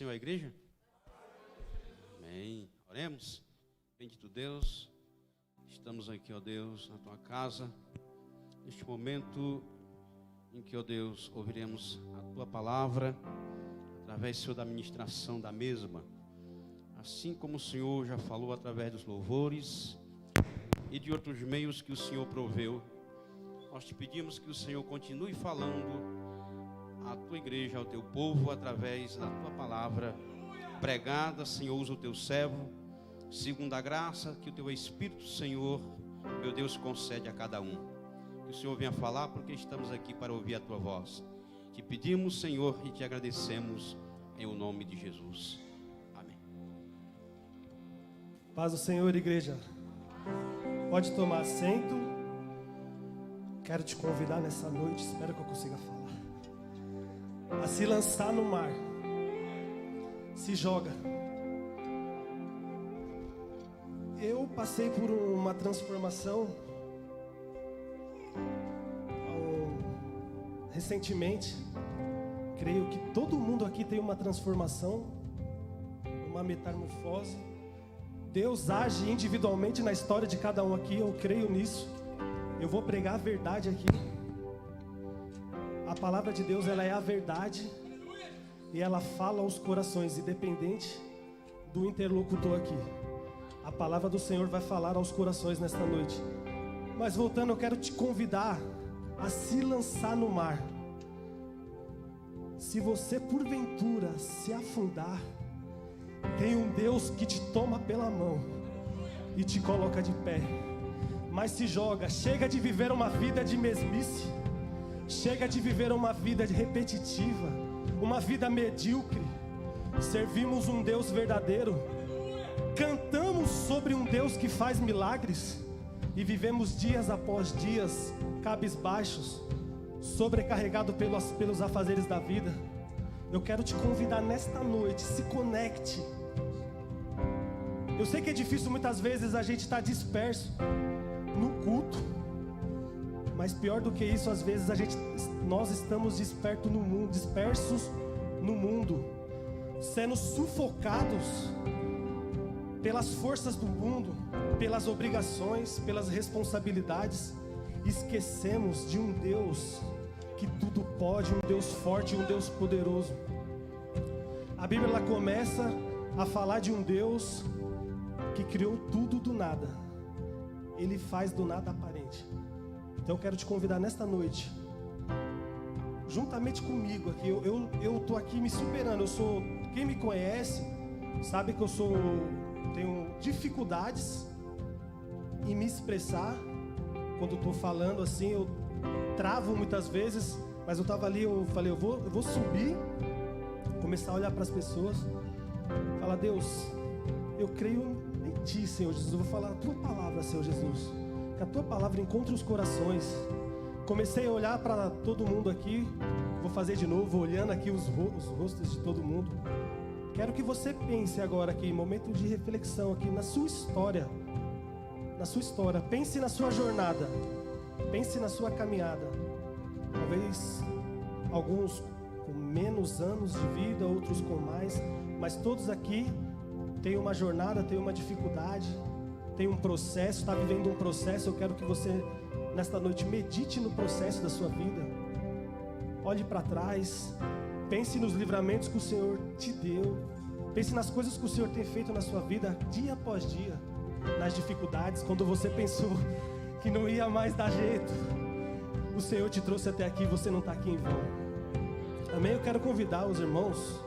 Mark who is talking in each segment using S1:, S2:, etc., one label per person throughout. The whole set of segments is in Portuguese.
S1: Senhor à igreja? Amém. Oremos. Bendito Deus, estamos aqui, ó Deus, na tua casa, neste momento em que, ó Deus, ouviremos a tua palavra, através, Senhor, da ministração da mesma, assim como o Senhor já falou através dos louvores e de outros meios que o Senhor proveu. Nós te pedimos que o Senhor continue falando à tua igreja, ao teu povo, através da tua palavra pregada. Senhor, usa o teu servo, segundo a graça que o teu Espírito, Senhor, meu Deus, concede a cada um. Que o Senhor venha falar, porque estamos aqui para ouvir a tua voz. Te pedimos, Senhor, e te agradecemos em o nome de Jesus. Amém.
S2: Paz do Senhor, igreja. Pode tomar assento. Quero te convidar nessa noite, espero que eu consiga falar, a se lançar no mar. Se joga. Eu passei por uma transformação recentemente. Creio que todo mundo aqui tem uma transformação, uma metamorfose. Deus age individualmente na história de cada um aqui, eu creio nisso. Eu vou pregar a verdade aqui. A palavra de Deus, ela é a verdade. E ela fala aos corações, independente do interlocutor aqui. A palavra do Senhor vai falar aos corações nesta noite. Mas voltando, eu quero te convidar a se lançar no mar. Se você porventura se afundar, tem um Deus que te toma pela mão e te coloca de pé. Mas se joga, chega de viver uma vida de mesmice, chega de viver uma vida repetitiva, uma vida medíocre. Servimos um Deus verdadeiro, cantamos sobre um Deus que faz milagres e vivemos dias após dias cabisbaixos, sobrecarregado pelos afazeres da vida. Eu quero te convidar nesta noite, se conecte. Eu sei que é difícil muitas vezes a gente estar disperso no culto, mas pior do que isso, às vezes nós estamos dispersos no mundo, sendo sufocados pelas forças do mundo, pelas obrigações, pelas responsabilidades. Esquecemos de um Deus que tudo pode, um Deus forte, um Deus poderoso. A Bíblia, ela começa a falar de um Deus que criou tudo do nada. Ele faz do nada aparente. Então eu quero te convidar nesta noite, juntamente comigo aqui. Eu tô aqui me superando. Quem me conhece sabe que tenho dificuldades em me expressar. Quando eu tô falando assim, eu travo muitas vezes. Mas eu tava ali, eu falei, eu vou subir, começar a olhar para as pessoas, falar: Deus, eu creio em Ti, Senhor Jesus. Eu vou falar a Tua palavra, Senhor Jesus. Que a Tua palavra encontre os corações. Comecei a olhar para todo mundo aqui. Vou fazer de novo, olhando aqui os rostos de todo mundo. Quero que você pense agora aqui, momento de reflexão aqui, na sua história. Na sua história, pense na sua jornada. Pense na sua caminhada. Talvez alguns com menos anos de vida, outros com mais. Mas todos aqui têm uma jornada, têm uma dificuldade, têm um processo, está vivendo um processo. Eu quero que você, nesta noite, medite no processo da sua vida. Olhe para trás, pense nos livramentos que o Senhor te deu, pense nas coisas que o Senhor tem feito na sua vida, dia após dia, nas dificuldades, quando você pensou que não ia mais dar jeito. O Senhor te trouxe até aqui, você não está aqui em vão. Amém? Eu quero convidar os irmãos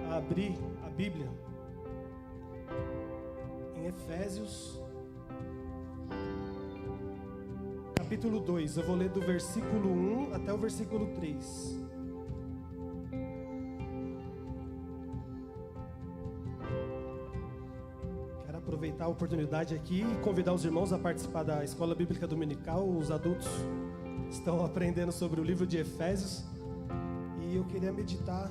S2: a abrir a Bíblia em Efésios capítulo 2, eu vou ler do versículo 1 até o versículo 3. Quero aproveitar a oportunidade aqui e convidar os irmãos a participar da Escola Bíblica Dominical. Os adultos estão aprendendo sobre o livro de Efésios e eu queria meditar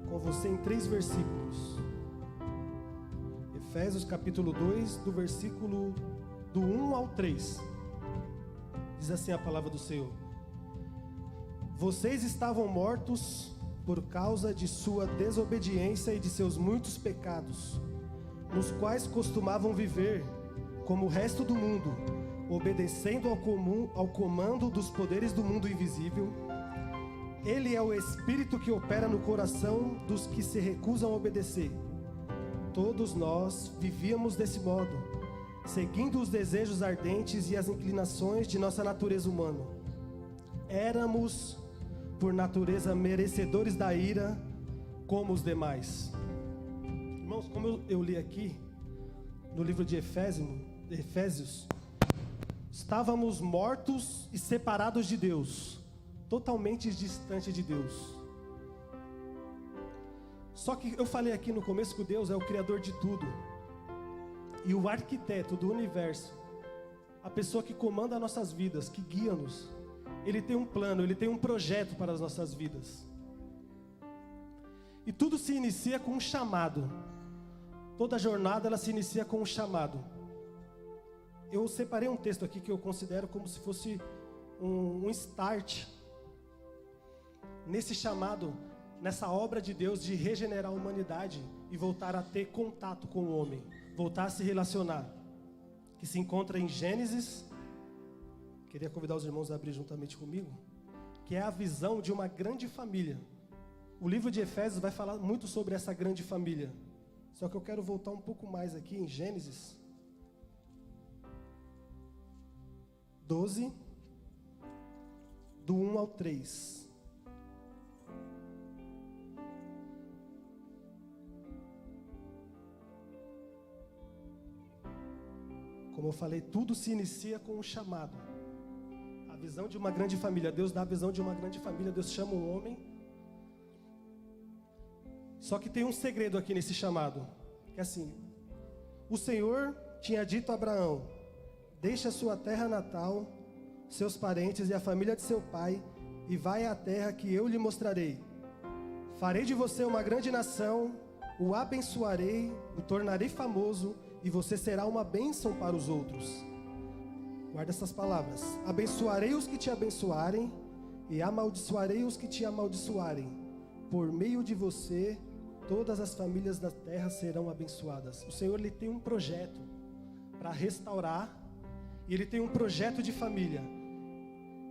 S2: com você em 3 versículos. Efésios capítulo 2, do versículo do 1 ao 3. Diz assim a palavra do Senhor: Vocês estavam mortos por causa de sua desobediência e de seus muitos pecados, nos quais costumavam viver, como o resto do mundo, obedecendo ao comando dos poderes do mundo invisível. Ele é o Espírito que opera no coração dos que se recusam a obedecer. Todos nós vivíamos desse modo, seguindo os desejos ardentes e as inclinações de nossa natureza humana. Éramos, por natureza, merecedores da ira, como os demais. Irmãos, como eu li aqui, no livro de Efésios, estávamos mortos e separados de Deus, totalmente distante de Deus. Só que eu falei aqui no começo que Deus é o Criador de tudo, e o arquiteto do universo, a pessoa que comanda as nossas vidas, que guia-nos. Ele tem um plano, Ele tem um projeto para as nossas vidas. E tudo se inicia com um chamado. Toda jornada ela se inicia com um chamado. Eu separei um texto aqui que eu considero como se fosse um start nesse chamado, nessa obra de Deus de regenerar a humanidade e voltar a ter contato com o homem, voltar a se relacionar, que se encontra em Gênesis. Queria convidar os irmãos a abrir juntamente comigo, que é a visão de uma grande família. O livro de Efésios vai falar muito sobre essa grande família, só que eu quero voltar um pouco mais aqui em Gênesis 12, do 1 ao 3. Como eu falei, tudo se inicia com um chamado. A visão de uma grande família. Deus dá a visão de uma grande família. Deus chama um homem. Só que tem um segredo aqui nesse chamado. Que é assim: o Senhor tinha dito a Abraão: deixa a sua terra natal, seus parentes e a família de seu pai, e vai à terra que eu lhe mostrarei. Farei de você uma grande nação, o abençoarei, o tornarei famoso, e você será uma bênção para os outros. Guarda essas palavras. Abençoarei os que te abençoarem, e amaldiçoarei os que te amaldiçoarem. Por meio de você, todas as famílias da terra serão abençoadas. O Senhor, Ele tem um projeto para restaurar, e Ele tem um projeto de família.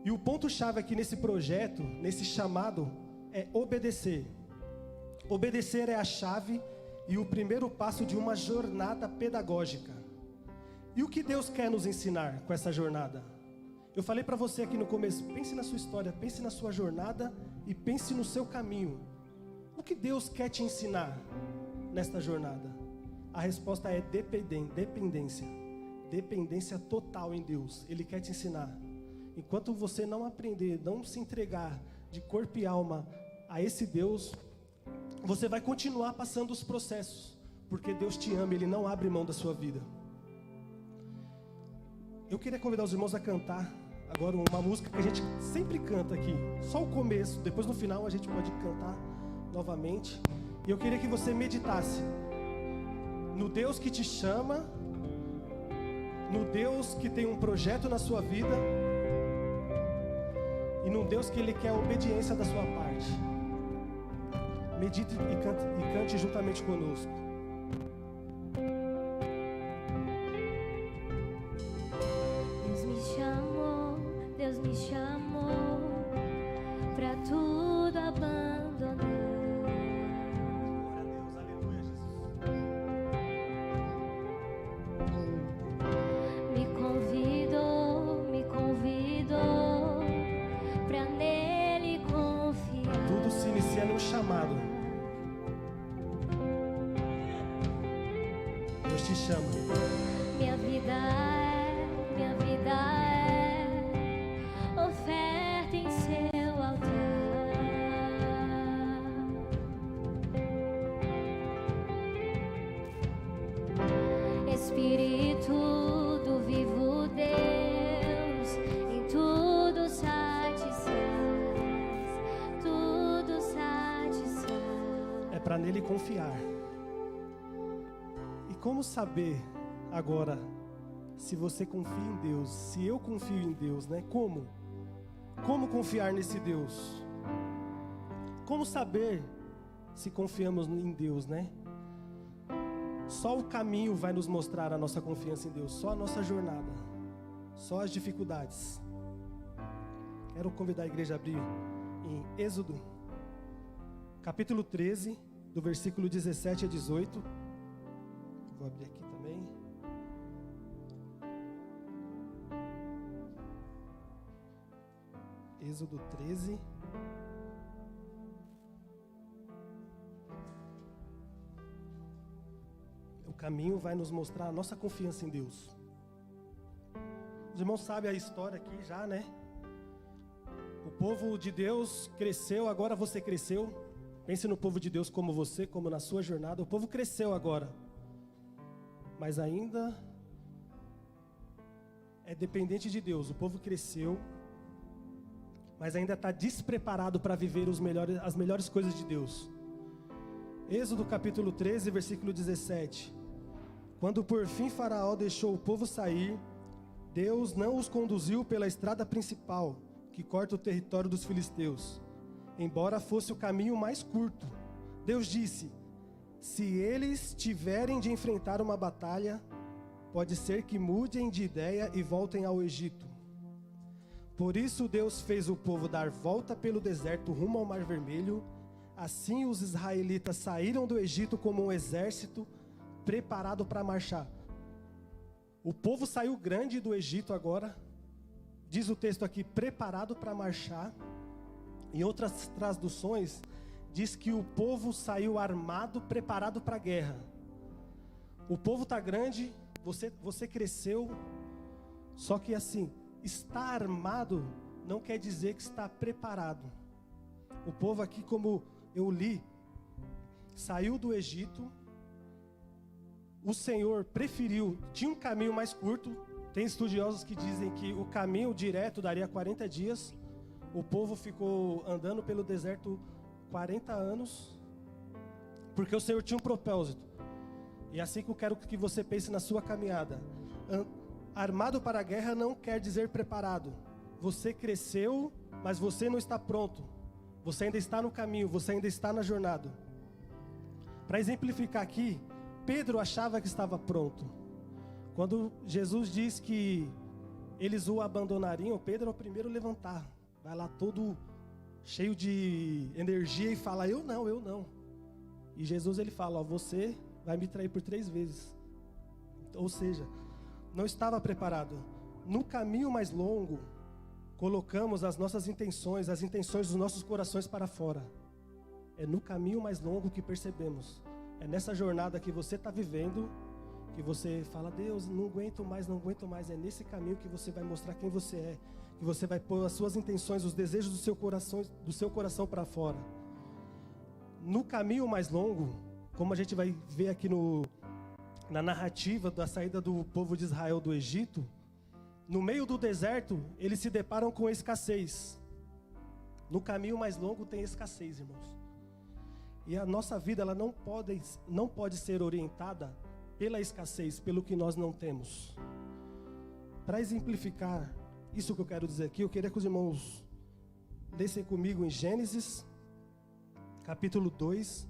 S2: E o ponto-chave aqui nesse projeto, nesse chamado, é obedecer. Obedecer é a chave e o primeiro passo de uma jornada pedagógica. E o que Deus quer nos ensinar com essa jornada? Eu falei para você aqui no começo, pense na sua história, pense na sua jornada e pense no seu caminho. O que Deus quer te ensinar nesta jornada? A resposta é dependência. Dependência total em Deus. Ele quer te ensinar. Enquanto você não aprender, não se entregar de corpo e alma a esse Deus, você vai continuar passando os processos, porque Deus te ama, Ele não abre mão da sua vida. Eu queria convidar os irmãos a cantar agora uma música que a gente sempre canta aqui, só o começo, depois no final a gente pode cantar novamente. E eu queria que você meditasse no Deus que te chama, no Deus que tem um projeto na sua vida, e no Deus que Ele quer a obediência da sua parte. Medite e cante juntamente conosco.
S3: Deus me chamou pra tudo abandonar.
S2: Glória a Deus, aleluia, Jesus.
S3: Me convidou pra nele confiar.
S2: Tudo se inicia no chamado. Deus te chama.
S3: Minha vida é oferta em seu altar. Espírito do vivo Deus, em tudo satisfaz, tudo satisfaz.
S2: É para nele confiar. E como saber agora se você confia em Deus, se eu confio em Deus, né? Como confiar nesse Deus? como saber se confiamos em Deus, né? Só o caminho vai nos mostrar a nossa confiança em Deus, só a nossa jornada, só as dificuldades. Quero convidar a igreja a abrir em Êxodo, capítulo 13, do versículo 17 a 18. Vou abrir aqui também. Êxodo 13. O caminho vai nos mostrar a nossa confiança em Deus. Os irmãos sabem a história aqui já, né? O povo de Deus cresceu, agora você cresceu. Pense no povo de Deus como você, como na sua jornada. O povo cresceu agora, mas ainda é dependente de Deus. O povo cresceu, mas ainda está despreparado para viver as melhores coisas de Deus. Êxodo capítulo 13, versículo 17. Quando por fim Faraó deixou o povo sair, Deus não os conduziu pela estrada principal, que corta o território dos filisteus, embora fosse o caminho mais curto. Deus disse: se eles tiverem de enfrentar uma batalha, pode ser que mudem de ideia e voltem ao Egito. Por isso Deus fez o povo dar volta pelo deserto rumo ao Mar Vermelho. Assim os israelitas saíram do Egito como um exército preparado para marchar. O povo saiu grande do Egito agora. Diz o texto aqui, preparado para marchar. Em outras traduções, diz que o povo saiu armado, preparado para a guerra. O povo está grande, você cresceu, só que assim, estar armado não quer dizer que está preparado. O povo aqui, como eu li, saiu do Egito. O Senhor preferiu, tinha um caminho mais curto. Tem estudiosos que dizem que o caminho direto daria 40 dias. O povo ficou andando pelo deserto 40 anos, porque o Senhor tinha um propósito. E é assim que eu quero que você pense na sua caminhada. Armado para a guerra não quer dizer preparado. Você cresceu, mas você não está pronto. Você ainda está no caminho, você ainda está na jornada. Para exemplificar aqui, Pedro achava que estava pronto. Quando Jesus diz que eles o abandonariam, Pedro é o primeiro a levantar. Vai lá todo cheio de energia e fala, eu não. E Jesus ele fala, você vai me trair por 3 vezes. Ou seja, não estava preparado. No caminho mais longo, colocamos as nossas intenções, as intenções dos nossos corações para fora. É no caminho mais longo que percebemos. É nessa jornada que você está vivendo, que você fala, Deus, não aguento mais. É nesse caminho que você vai mostrar quem você é. Que você vai pôr as suas intenções, os desejos do seu coração para fora. No caminho mais longo, como a gente vai ver aqui na narrativa da saída do povo de Israel do Egito, no meio do deserto, eles se deparam com escassez. No caminho mais longo tem escassez, irmãos. E a nossa vida ela não pode ser orientada pela escassez, pelo que nós não temos. Para exemplificar isso que eu quero dizer aqui, eu queria que os irmãos lessem comigo em Gênesis, capítulo 2.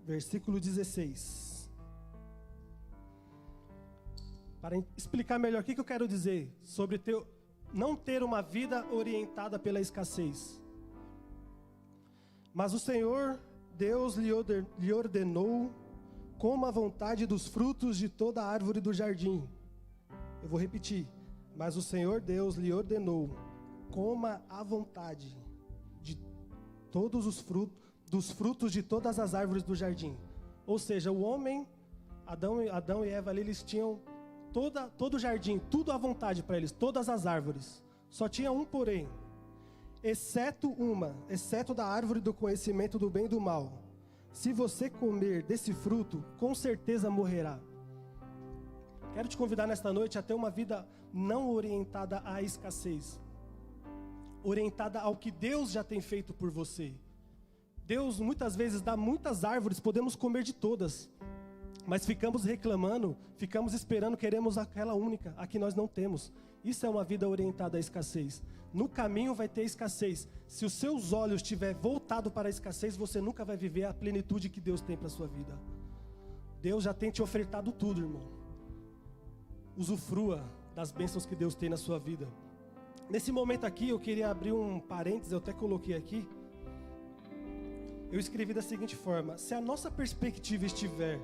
S2: Versículo 16. Para explicar melhor o que eu quero dizer sobre não ter uma vida orientada pela escassez. Mas o Senhor Deus lhe ordenou, coma à vontade dos frutos de toda a árvore do jardim. Eu vou repetir. Mas o Senhor Deus lhe ordenou, coma à vontade de todos os frutos de todas as árvores do jardim. Ou seja, o homem, Adão e Eva ali, eles tinham todo o jardim, tudo à vontade para eles, todas as árvores. Só tinha um porém, exceto da árvore do conhecimento do bem e do mal. Se você comer desse fruto, com certeza morrerá. Quero te convidar nesta noite a ter uma vida não orientada à escassez, orientada ao que Deus já tem feito por você. Deus muitas vezes dá muitas árvores, podemos comer de todas, Mas ficamos reclamando, ficamos esperando, queremos aquela única, a que nós não temos. Isso é uma vida orientada à escassez. No caminho vai ter escassez. Se os seus olhos estiver voltado para a escassez, você nunca vai viver a plenitude que Deus tem para a sua vida. Deus já tem te ofertado tudo, irmão. Usufrua das bênçãos que Deus tem na sua vida. Nesse momento aqui, eu queria abrir um parênteses, eu até coloquei aqui. Eu escrevi da seguinte forma: se a nossa perspectiva estiver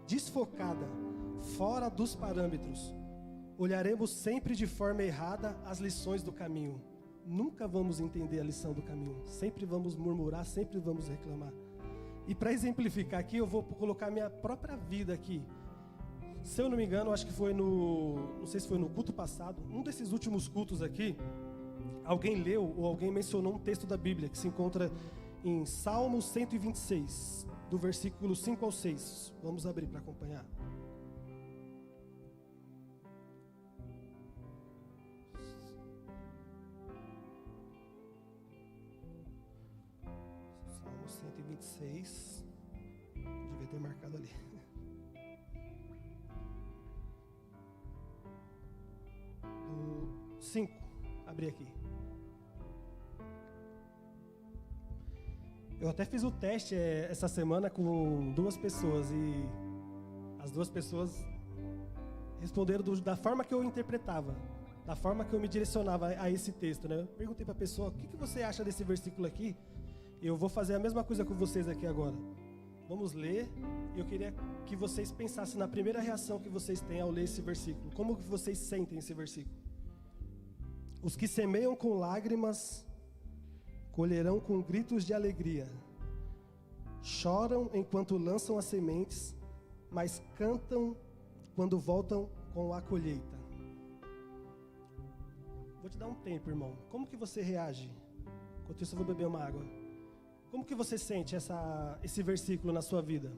S2: desfocada, fora dos parâmetros, olharemos sempre de forma errada as lições do caminho. Nunca vamos entender a lição do caminho. Sempre vamos murmurar, sempre vamos reclamar. E para exemplificar aqui, eu vou colocar minha própria vida aqui. Se eu não me engano, acho que foi não sei se foi no culto passado, um desses últimos cultos aqui, alguém leu ou alguém mencionou um texto da Bíblia que se encontra em Salmo 126, do versículo 5 ao 6. Vamos abrir para acompanhar. Salmo 126. Devia ter marcado ali. Do 5. Abri aqui. Eu até fiz o teste essa semana com 2 pessoas e as 2 pessoas responderam da forma que eu interpretava, da forma que eu me direcionava a esse texto, né? Eu perguntei para a pessoa: o que você acha desse versículo aqui? Eu vou fazer a mesma coisa com vocês aqui agora. Vamos ler, e eu queria que vocês pensassem na primeira reação que vocês têm ao ler esse versículo. Como que vocês sentem esse versículo? Os que semeiam com lágrimas colherão com gritos de alegria. Choram enquanto lançam as sementes, mas cantam quando voltam com a colheita. Vou te dar um tempo, irmão. Como que você reage? Enquanto isso eu vou beber uma água. Como que você sente esse versículo na sua vida?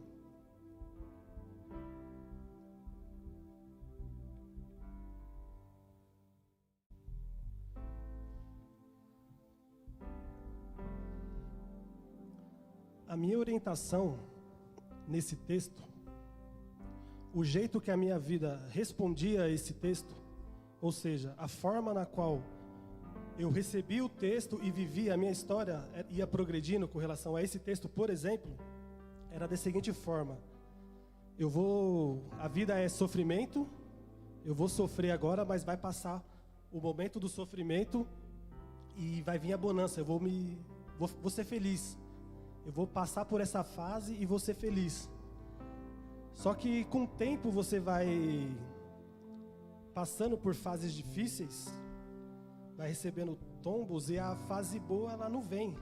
S2: A minha orientação nesse texto, o jeito que a minha vida respondia a esse texto, ou seja, a forma na qual eu recebi o texto e vivi a minha história, ia progredindo com relação a esse texto, por exemplo, era da seguinte forma: a vida é sofrimento, eu vou sofrer agora, mas vai passar o momento do sofrimento e vai vir a bonança, eu vou ser feliz. Eu vou passar por essa fase e vou ser feliz. Só que com o tempo você vai passando por fases difíceis, vai recebendo tombos, e a fase boa ela não vem,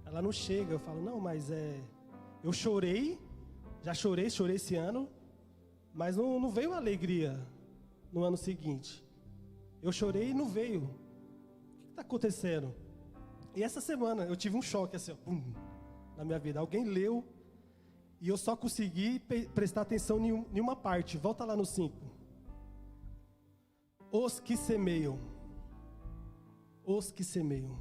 S2: ela não chega. Eu falo: não, mas eu chorei, já chorei esse ano, mas não veio a alegria no ano seguinte. Eu chorei e não veio. O que está acontecendo? E essa semana eu tive um choque assim, ó, na minha vida. Alguém leu e eu só consegui prestar atenção em uma parte. Volta lá no 5. Os que semeiam. Os que semeiam.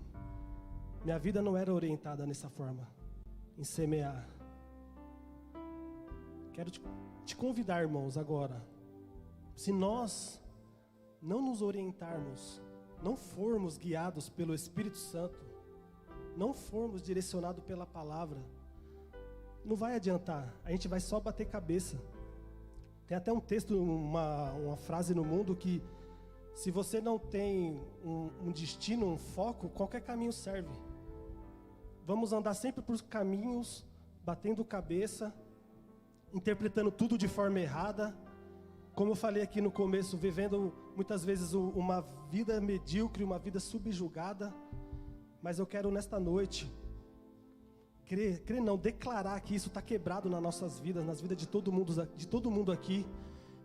S2: Minha vida não era orientada dessa forma, em semear. Quero te convidar, irmãos, agora. Se nós não nos orientarmos, não formos guiados pelo Espírito Santo, não formos direcionados pela palavra, não vai adiantar, a gente vai só bater cabeça. Tem até um texto, uma frase no mundo que: se você não tem um destino, um foco, qualquer caminho serve. Vamos andar sempre por caminhos, batendo cabeça, interpretando tudo de forma errada. Como eu falei aqui no começo, vivendo muitas vezes uma vida medíocre, uma vida subjugada. Mas eu quero nesta noite declarar que isso está quebrado nas nossas vidas, nas vidas de todo mundo aqui,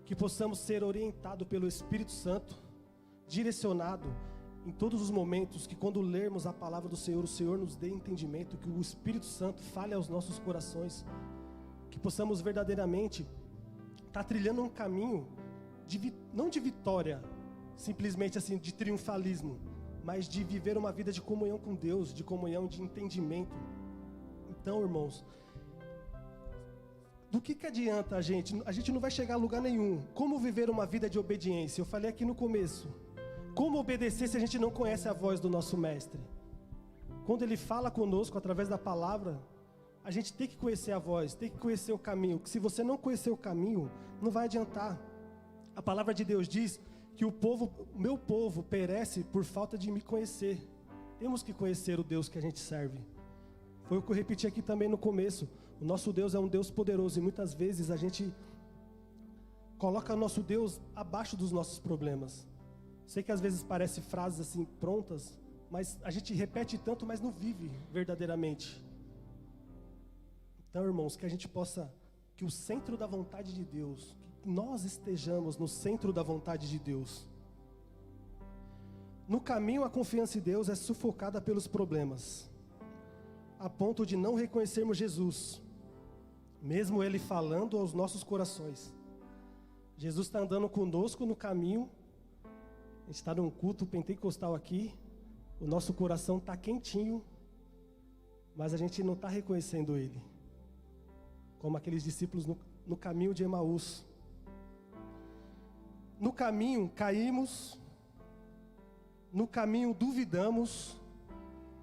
S2: que possamos ser orientados pelo Espírito Santo, direcionado em todos os momentos, que quando lermos a palavra do Senhor, o Senhor nos dê entendimento, que o Espírito Santo fale aos nossos corações, que possamos verdadeiramente estar trilhando um caminho não de vitória, simplesmente assim, de triunfalismo, mas de viver uma vida de comunhão com Deus, de comunhão, de entendimento. Então, irmãos, Do que adianta a gente? A gente não vai chegar a lugar nenhum. Como viver uma vida de obediência? Eu falei aqui no começo. Como obedecer se a gente não conhece a voz do nosso mestre? Quando ele fala conosco através da palavra, a gente tem que conhecer a voz, tem que conhecer o caminho. Se você não conhecer o caminho, não vai adiantar. A palavra de Deus diz que o meu povo perece por falta de me conhecer. Temos que conhecer o Deus que a gente serve. Foi o que eu repeti aqui também no começo. O nosso Deus é um Deus poderoso e muitas vezes a gente coloca o nosso Deus abaixo dos nossos problemas. Sei que às vezes parece frases assim prontas, mas a gente repete tanto, mas não vive verdadeiramente. Então, irmãos, que a gente possa, que o centro da vontade de Deus, que nós estejamos no centro da vontade de Deus. No caminho, a confiança em Deus é sufocada pelos problemas, a ponto de não reconhecermos Jesus, mesmo Ele falando aos nossos corações. Jesus está andando conosco no caminho, a gente está num culto pentecostal aqui, o nosso coração está quentinho, mas a gente não está reconhecendo Ele, como aqueles discípulos no caminho de Emaús. No caminho caímos, no caminho duvidamos,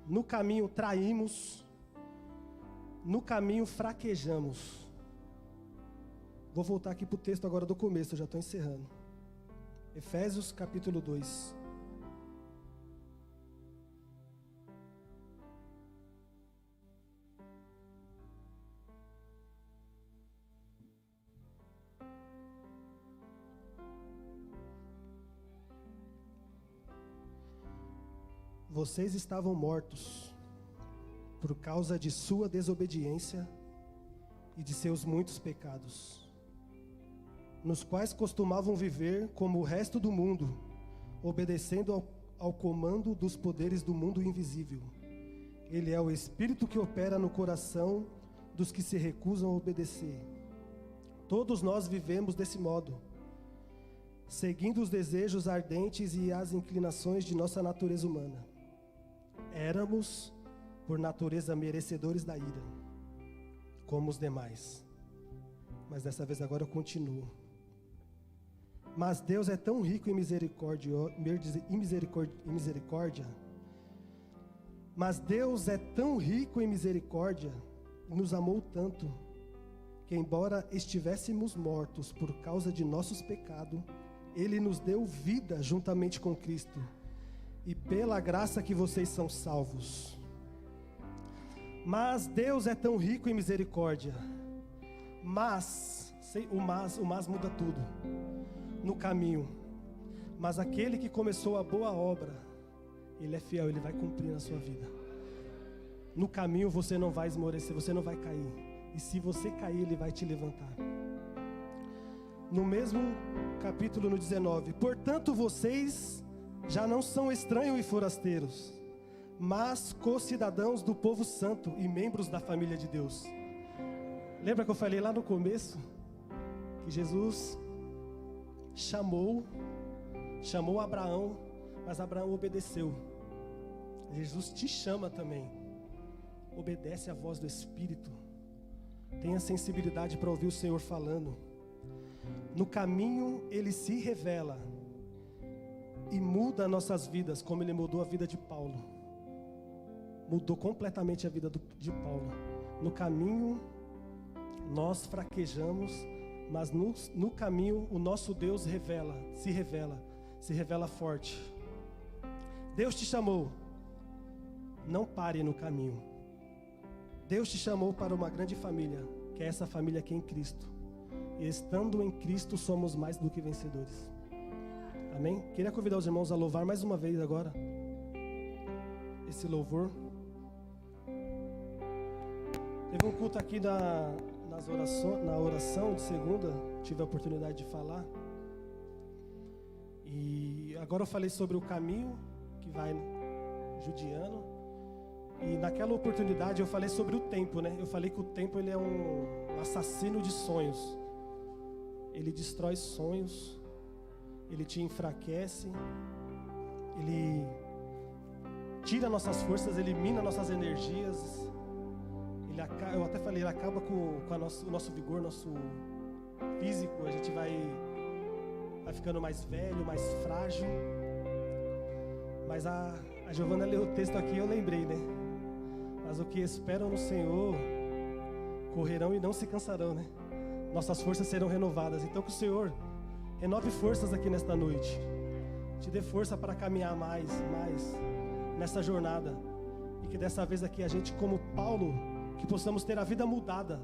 S2: no caminho traímos, no caminho fraquejamos. Vou voltar aqui para o texto agora do começo, eu já estou encerrando. Efésios capítulo 2. Vocês estavam mortos por causa de sua desobediência e de seus muitos pecados, nos quais costumavam viver como o resto do mundo, obedecendo ao comando dos poderes do mundo invisível. Ele é o Espírito que opera no coração dos que se recusam a obedecer. Todos nós vivemos desse modo, seguindo os desejos ardentes e as inclinações de nossa natureza humana. Éramos, por natureza, merecedores da ira, como os demais. Mas dessa vez agora eu continuo. Mas Deus é tão rico em misericórdia. Mas Deus é tão rico em misericórdia e nos amou tanto, que embora estivéssemos mortos por causa de nossos pecados, Ele nos deu vida juntamente com Cristo. E pela graça que vocês são salvos. Mas Deus é tão rico em misericórdia. O mas muda tudo. No caminho. Mas aquele que começou a boa obra, Ele é fiel, Ele vai cumprir na sua vida. No caminho você não vai esmorecer, você não vai cair. E se você cair, Ele vai te levantar. No mesmo capítulo, no 19. Portanto, vocês já não são estranhos e forasteiros, mas co-cidadãos do povo santo e membros da família de Deus. Lembra que eu falei lá no começo? Que Jesus chamou Abraão, mas Abraão obedeceu. Jesus te chama também. Obedece à voz do Espírito. Tenha sensibilidade para ouvir o Senhor falando. No caminho Ele se revela e muda nossas vidas, como Ele mudou a vida de Paulo. Mudou completamente a vida de Paulo. No caminho, nós fraquejamos, mas no caminho, o nosso Deus se revela forte. Deus te chamou, não pare no caminho. Deus te chamou para uma grande família, que é essa família aqui em Cristo. E estando em Cristo, somos mais do que vencedores. Amém? Queria convidar os irmãos a louvar mais uma vez agora esse louvor. Teve um culto aqui na oração de segunda, tive a oportunidade de falar. E agora eu falei sobre o caminho que vai judiando. E naquela oportunidade eu falei sobre o tempo, né? Eu falei que o tempo ele é um assassino de sonhos. Ele destrói sonhos. Ele te enfraquece, Ele tira nossas forças, elimina nossas energias, eu até falei, ele acaba com o nosso vigor, nosso físico. A gente vai ficando mais velho, mais frágil. Mas a Giovana leu o texto aqui, eu lembrei, né? Mas o que esperam no Senhor correrão e não se cansarão, né? Nossas forças serão renovadas. Então que o Senhor renove forças aqui nesta noite. Te dê força para caminhar mais nessa jornada. E que dessa vez aqui a gente, como Paulo, que possamos ter a vida mudada.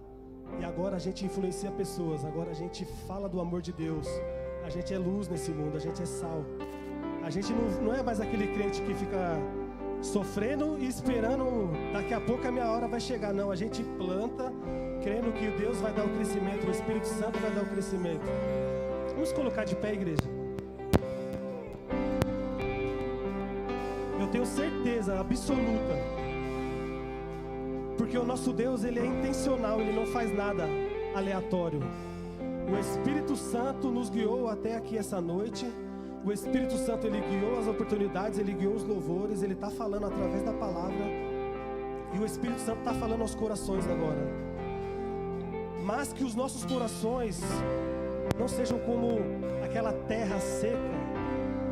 S2: E agora a gente influencia pessoas. Agora a gente fala do amor de Deus. A gente é luz nesse mundo, a gente é sal. A gente não é mais aquele crente que fica sofrendo e esperando daqui a pouco a minha hora vai chegar. Não, a gente planta, crendo que Deus vai dar o crescimento, o Espírito Santo vai dar o crescimento. Vamos colocar de pé, igreja. Eu tenho certeza absoluta, porque o nosso Deus, ele é intencional, ele não faz nada aleatório. O Espírito Santo nos guiou até aqui essa noite. O Espírito Santo, ele guiou as oportunidades, ele guiou os louvores, ele está falando através da palavra. E o Espírito Santo está falando aos corações agora. Mas que os nossos corações não sejam como aquela terra seca,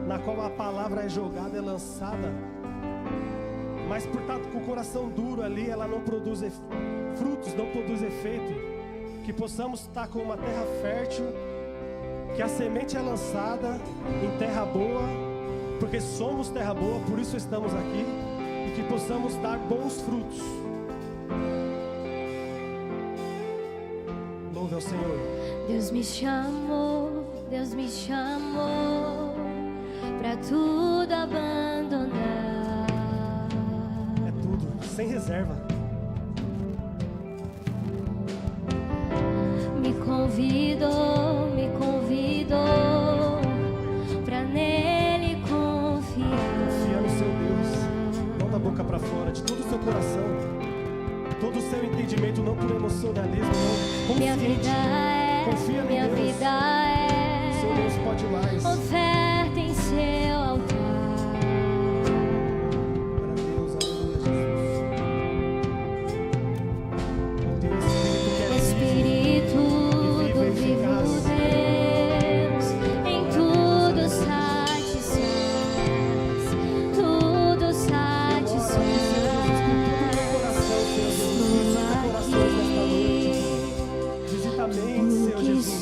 S2: na qual a palavra é jogada, é lançada. Mas por estar com o coração duro ali, ela não produz frutos, não produz efeito. Que possamos estar com uma terra fértil, que a semente é lançada em terra boa, porque somos terra boa, por isso estamos aqui, e que possamos dar bons frutos. Louve ao Senhor.
S3: Deus me chamou pra tudo abandonar.
S2: É tudo, sem reserva.
S3: Me convidou pra nele confiar.
S2: Confia no seu Deus, não da boca pra fora, de todo o seu coração, todo o seu entendimento, não por emocionalismo, não.
S3: Minha vida é,
S2: confia
S3: minha
S2: Deus.
S3: vida é,
S2: Seu Deus pode mais.
S3: oferta em seu altar.
S2: Para Deus, aleluia, Jesus. O teu Espírito que é
S3: Espírito do vivo Deus, em tudo satisfaz, tudo satisfaz.
S2: Visita a mente, Senhor Jesus.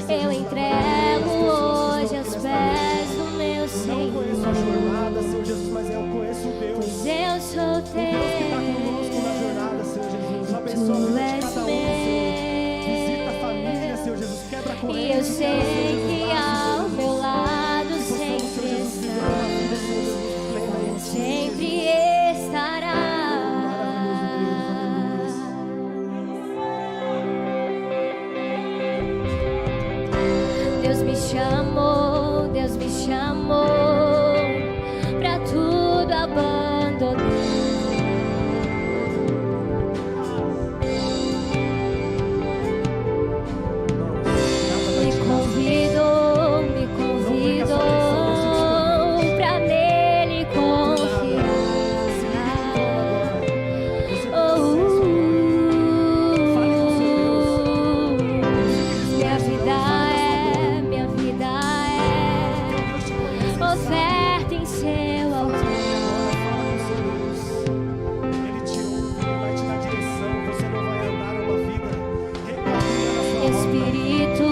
S3: Eu entrego hoje aos pés do meu Senhor.
S2: Não conheço a jornada, Senhor Jesus, mas eu conheço o Deus.
S3: Pois eu sou
S2: O Deus que está conosco na jornada, Senhor Jesus. Abençoa a vida de cada um, Senhor. Visita a família, Senhor Jesus. Quebra a
S3: E
S2: corrente.
S3: eu sei que ao meu lado sempre está, sempre estará. Deus me chamou pra tudo abandonar. Me convidou pra nele confiar. Minha vida é oferta em seu altar.
S2: Ele te ouve, ele vai te dar direção. Você não vai andar uma vida recaída.
S3: Espírito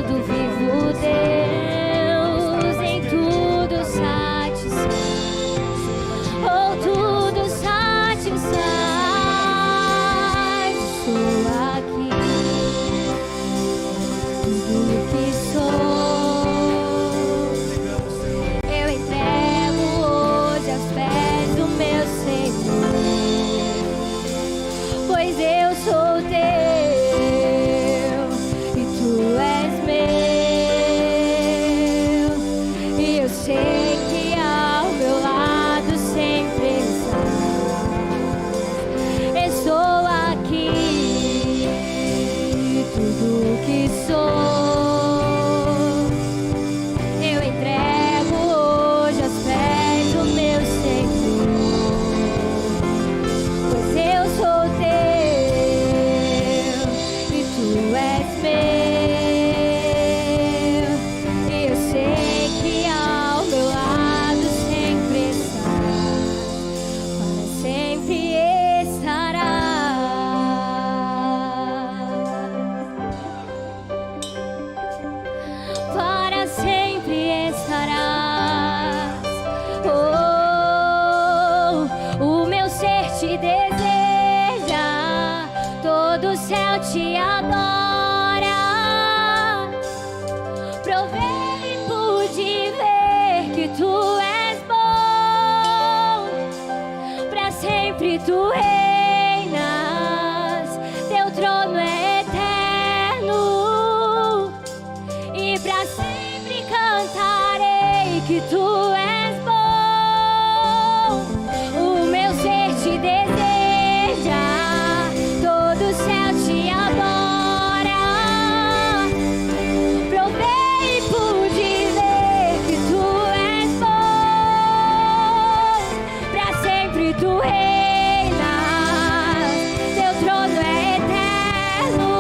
S3: do vivo Deus, em tudo satisfaz, tudo satisfaz. Estou aqui, tudo que sou, eu entrego hoje aos pés do meu Senhor, pois eu sou teu e tu és meu, e eu sei que ao meu lado sempre estás. Estou aqui, tudo que sou, eu entrego hoje aos pés do meu Senhor, que tu és bom. O meu ser te deseja, todo o céu te adora. Provei e pude ver que tu és bom. Pra sempre tu reinas, teu trono é eterno.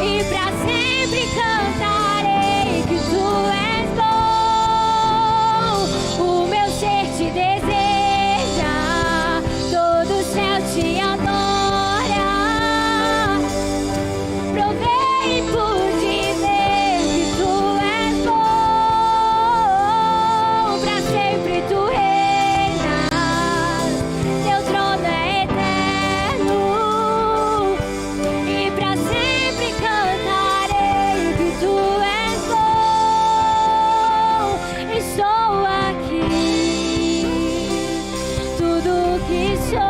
S3: E pra sempre cantarei que tu és bom. O meu ser te deseja, todo o céu te adora. Provei e pude ver que tu és bom. Pra sempre tu reinas, teu trono é eterno. E pra sempre cantarei que tu és bom. Estou aqui, tudo que sou,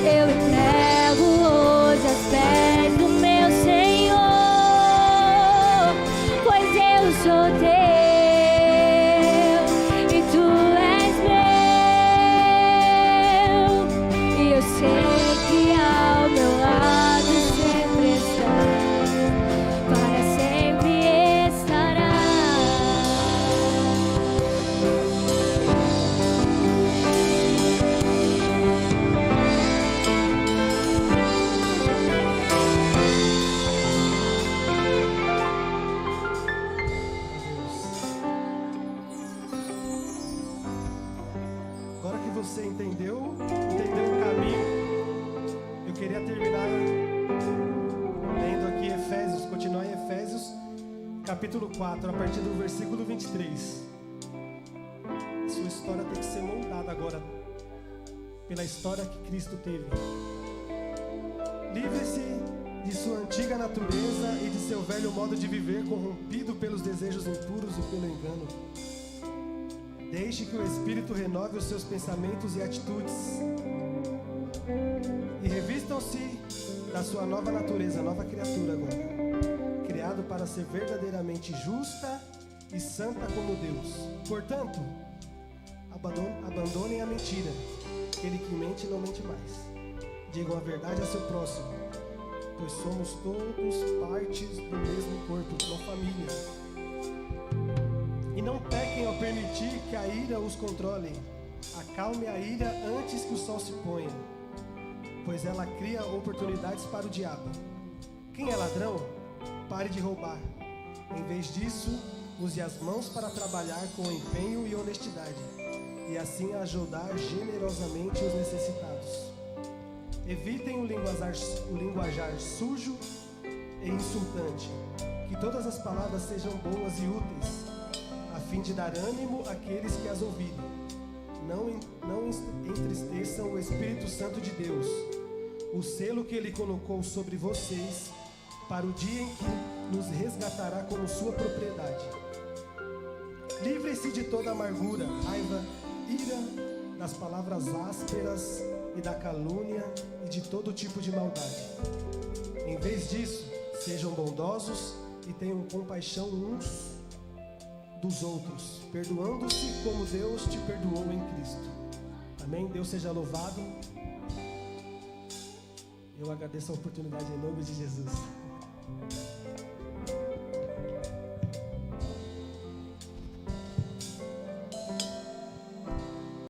S3: eu entrego hoje aos pés do meu Senhor, pois eu sou teu e tu és meu. E eu sei que ao meu lado sempre estás, para sempre estarás.
S2: Agora que você entendeu o caminho, eu queria terminar lendo aqui Efésios, continuar em Efésios, capítulo 4, a partir do versículo 23. Sua história tem que ser moldada agora pela história que Cristo teve. Livre-se de sua antiga natureza e de seu velho modo de viver corrompido pelos desejos impuros e pelo engano. Deixe que o Espírito renove os seus pensamentos e atitudes. E revistam-se da sua nova natureza, nova criatura agora, criado para ser verdadeiramente justa e santa como Deus. Portanto, abandonem a mentira. Aquele que mente não mente mais. Digam a verdade a seu próximo, pois somos todos partes do mesmo corpo, de uma família. E não pequem ao permitir que a ira os controle. Acalme a ira antes que o sol se ponha, pois ela cria oportunidades para o diabo. Quem é ladrão, pare de roubar. Em vez disso, use as mãos para trabalhar com empenho e honestidade, e assim ajudar generosamente os necessitados. Evitem o linguajar sujo e insultante. Que todas as palavras sejam boas e úteis, a fim de dar ânimo àqueles que as ouvirem. Não entristeçam o Espírito Santo de Deus, o selo que Ele colocou sobre vocês, para o dia em que nos resgatará como sua propriedade. Livrem-se de toda amargura, raiva, ira, das palavras ásperas e da calúnia e de todo tipo de maldade. Em vez disso, sejam bondosos e tenham compaixão uns dos outros, perdoando-se como Deus te perdoou em Cristo. Amém? Deus seja louvado. Eu agradeço a oportunidade em nome de Jesus.